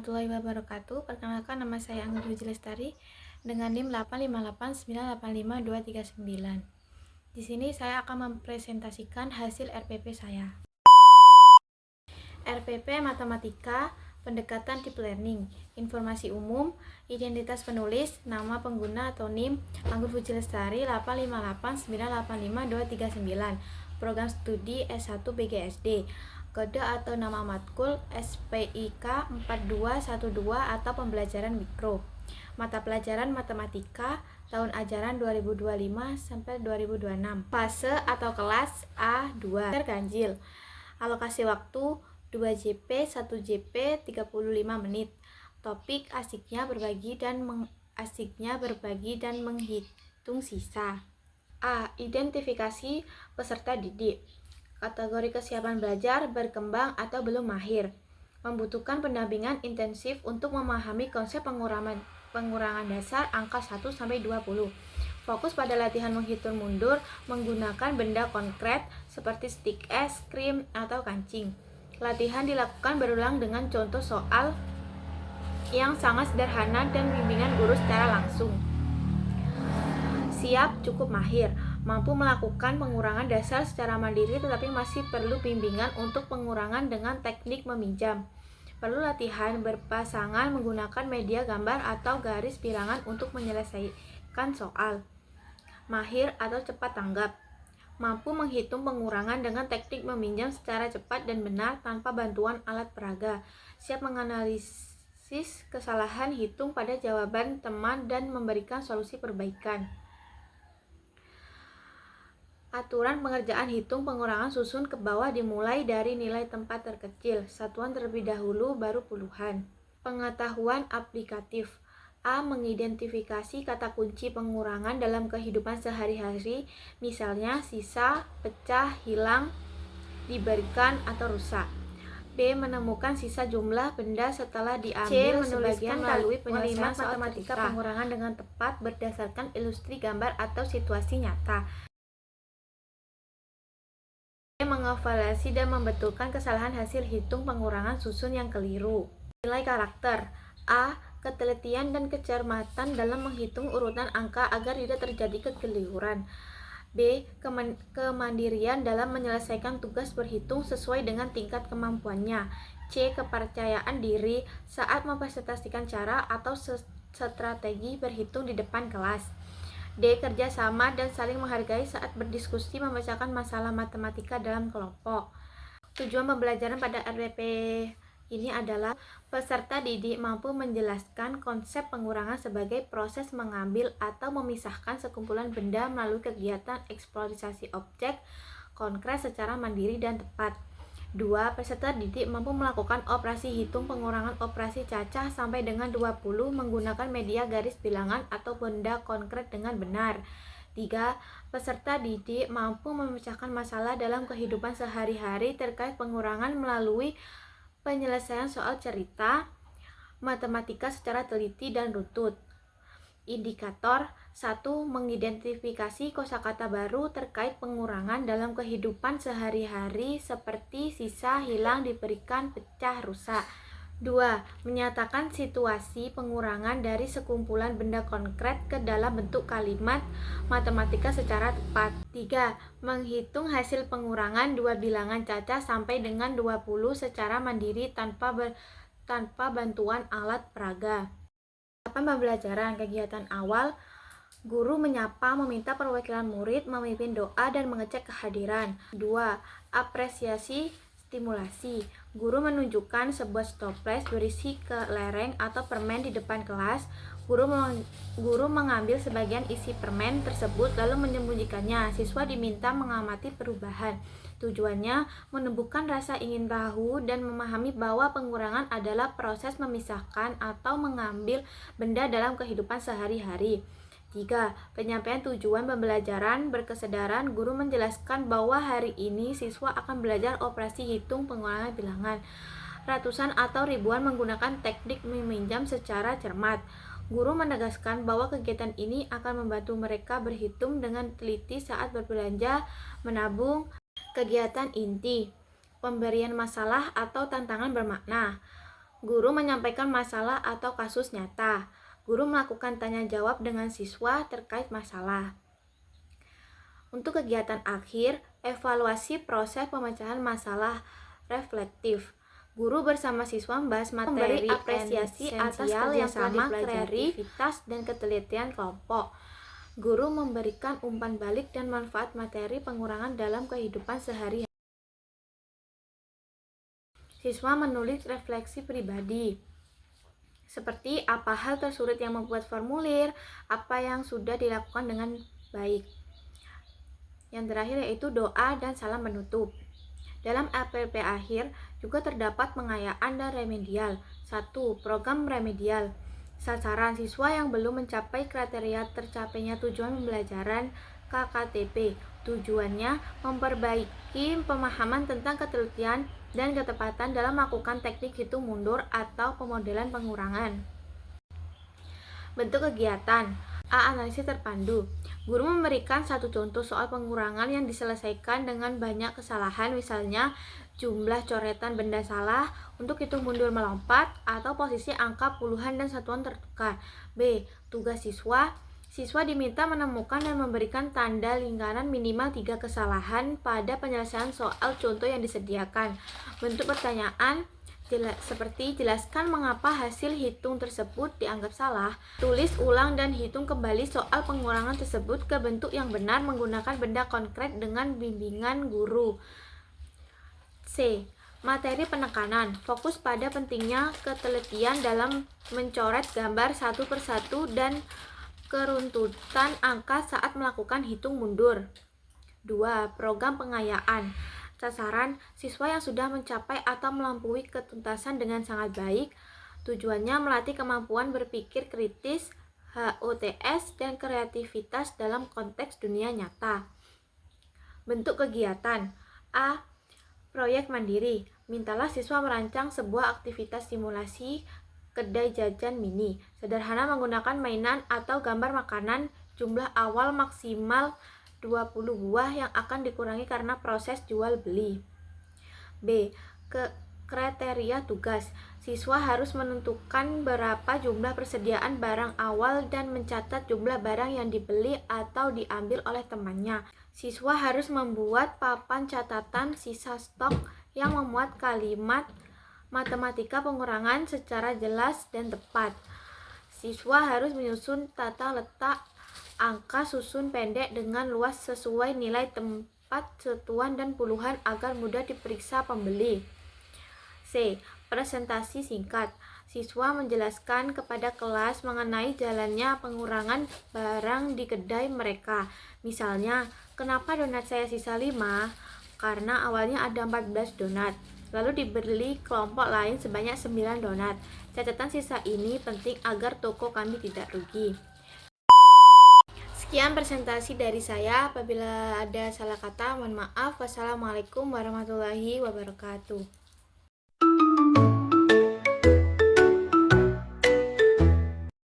warahmatullahi wabarakatuh. Perkenalkan, nama saya Anggun Puji Lestari dengan NIM 858985239. Di sini saya akan mempresentasikan hasil RPP saya. RPP Matematika, Pendekatan Deep Learning, Informasi Umum, Identitas Penulis, Nama Pengguna atau NIM, Anggun Puji Lestari 858985239. Program Studi S1 BGSD. Kode atau nama matkul SPIK 4212 atau pembelajaran mikro. Mata pelajaran matematika tahun ajaran 2025 sampai 2026. Fase atau kelas A2. Ganjil. Alokasi waktu 2 JP, 1 JP 35 menit. Topik asiknya berbagi dan menghitung sisa. A. Identifikasi peserta didik. Kategori kesiapan belajar, berkembang atau belum mahir. Membutuhkan pendampingan intensif untuk memahami konsep pengurangan dasar angka 1-20. Fokus pada latihan menghitung mundur menggunakan benda konkret seperti stik es, krim, atau kancing. Latihan dilakukan berulang dengan contoh soal yang sangat sederhana dan bimbingan guru secara langsung. Siap cukup mahir, mampu melakukan pengurangan dasar secara mandiri tetapi masih perlu bimbingan untuk pengurangan dengan teknik meminjam. Perlu latihan berpasangan menggunakan media gambar atau garis bilangan untuk menyelesaikan soal. Mahir atau cepat tanggap, mampu menghitung pengurangan dengan teknik meminjam secara cepat dan benar tanpa bantuan alat peraga. Siap menganalisis kesalahan hitung pada jawaban teman dan memberikan solusi perbaikan. Aturan pengerjaan hitung pengurangan susun ke bawah dimulai dari nilai tempat terkecil, satuan terlebih dahulu baru puluhan. Pengetahuan aplikatif. A. Mengidentifikasi kata kunci pengurangan dalam kehidupan sehari-hari, misalnya sisa, pecah, hilang, diberikan, atau rusak. B. Menemukan sisa jumlah benda setelah diambil. C. Menuliskan melalui penyelesaian matematika pengurangan dengan tepat berdasarkan ilustrasi gambar atau situasi nyata. Mengevaluasi dan membetulkan kesalahan hasil hitung pengurangan susun yang keliru. Nilai karakter. A. Ketelitian dan kecermatan dalam menghitung urutan angka agar tidak terjadi kekeliruan. B. Kemandirian dalam menyelesaikan tugas berhitung sesuai dengan tingkat kemampuannya. C. Kepercayaan diri saat mempresentasikan cara atau strategi berhitung di depan kelas. D. Kerjasama dan saling menghargai saat berdiskusi memecahkan masalah matematika dalam kelompok. Tujuan pembelajaran pada RPP ini adalah peserta didik mampu menjelaskan konsep pengurangan sebagai proses mengambil atau memisahkan sekumpulan benda melalui kegiatan eksplorasi objek konkret secara mandiri dan tepat. 2. Peserta didik mampu melakukan operasi hitung pengurangan operasi cacah sampai dengan 20 menggunakan media garis bilangan atau benda konkret dengan benar. 3. Peserta didik mampu memecahkan masalah dalam kehidupan sehari-hari terkait pengurangan melalui penyelesaian soal cerita matematika secara teliti dan runtut. Indikator. 1. Mengidentifikasi kosakata baru terkait pengurangan dalam kehidupan sehari-hari seperti sisa, hilang, diberikan, pecah, rusak. 2. Menyatakan situasi pengurangan dari sekumpulan benda konkret ke dalam bentuk kalimat matematika secara tepat. 3. Menghitung hasil pengurangan dua bilangan cacah sampai dengan 20 secara mandiri tanpa bantuan alat peraga. Pembelajaran kegiatan awal. Guru menyapa, meminta perwakilan murid, memimpin doa, dan mengecek kehadiran. 2. Apresiasi stimulasi. Guru menunjukkan sebuah toples berisi kelereng atau permen di depan kelas. Guru mengambil sebagian isi permen tersebut lalu menyembunyikannya. Siswa diminta mengamati perubahan. Tujuannya menumbuhkan rasa ingin tahu dan memahami bahwa pengurangan adalah proses memisahkan atau mengambil benda dalam kehidupan sehari-hari. 3. Penyampaian tujuan pembelajaran berkesadaran. Guru menjelaskan bahwa hari ini siswa akan belajar operasi hitung pengurangan bilangan ratusan atau ribuan menggunakan teknik meminjam secara cermat. Guru menegaskan bahwa kegiatan ini akan membantu mereka berhitung dengan teliti saat berbelanja, menabung. Kegiatan inti. Pemberian masalah atau tantangan bermakna. Guru menyampaikan masalah atau kasus nyata. Guru melakukan tanya jawab dengan siswa terkait masalah. Untuk kegiatan akhir, evaluasi proses pemecahan masalah reflektif. Guru bersama siswa membahas materi, memberi apresiasi atas kerjasama, kreativitas, dan ketelitian kelompok. Guru memberikan umpan balik dan manfaat materi pengurangan dalam kehidupan sehari-hari. Siswa menulis refleksi pribadi, seperti apa hal tersulit yang membuat formulir, apa yang sudah dilakukan dengan baik. Yang terakhir yaitu doa dan salam penutup. Dalam APP akhir juga terdapat pengayaan dan remedial. 1. Program remedial. Sasaran siswa yang belum mencapai kriteria tercapainya tujuan pembelajaran KKTP. Tujuannya memperbaiki pemahaman tentang ketelitian dan ketepatan dalam melakukan teknik hitung mundur atau pemodelan pengurangan. Bentuk kegiatan. A. Analisis terpandu. Guru memberikan satu contoh soal pengurangan yang diselesaikan dengan banyak kesalahan, misalnya jumlah coretan benda salah untuk hitung mundur melompat atau posisi angka puluhan dan satuan tertukar. B. Tugas siswa. Siswa diminta menemukan dan memberikan tanda lingkaran minimal 3 kesalahan pada penyelesaian soal contoh yang disediakan. Bentuk pertanyaan seperti jelaskan mengapa hasil hitung tersebut dianggap salah. Tulis ulang dan hitung kembali soal pengurangan tersebut ke bentuk yang benar menggunakan benda konkret dengan bimbingan guru. C. Materi penekanan. Fokus pada pentingnya ketelitian dalam mencoret gambar satu persatu dan keruntutan angka saat melakukan hitung mundur. 2. Program pengayaan. Sasaran siswa yang sudah mencapai atau melampaui ketuntasan dengan sangat baik. Tujuannya melatih kemampuan berpikir kritis, HOTS, dan kreativitas dalam konteks dunia nyata. Bentuk kegiatan. A. Proyek mandiri. Mintalah siswa merancang sebuah aktivitas simulasi kedai jajan mini. Sederhana menggunakan mainan atau gambar makanan, jumlah awal maksimal 20 buah yang akan dikurangi karena proses jual beli. B. Kriteria tugas. Siswa harus menentukan berapa jumlah persediaan barang awal dan mencatat jumlah barang yang dibeli atau diambil oleh temannya. Siswa harus membuat papan catatan sisa stok yang memuat kalimat matematika pengurangan secara jelas dan tepat. Siswa harus menyusun tata letak angka susun pendek dengan luas sesuai nilai tempat, satuan, dan puluhan agar mudah diperiksa pembeli. C. Presentasi singkat. Siswa menjelaskan kepada kelas mengenai jalannya pengurangan barang di kedai mereka. Misalnya, kenapa donat saya sisa 5? Karena awalnya ada 14 donat. Lalu dibeli kelompok lain sebanyak 9 donat. Catatan sisa ini penting agar toko kami tidak rugi. Sekian presentasi dari saya. Apabila ada salah kata, mohon maaf. Wassalamualaikum warahmatullahi wabarakatuh.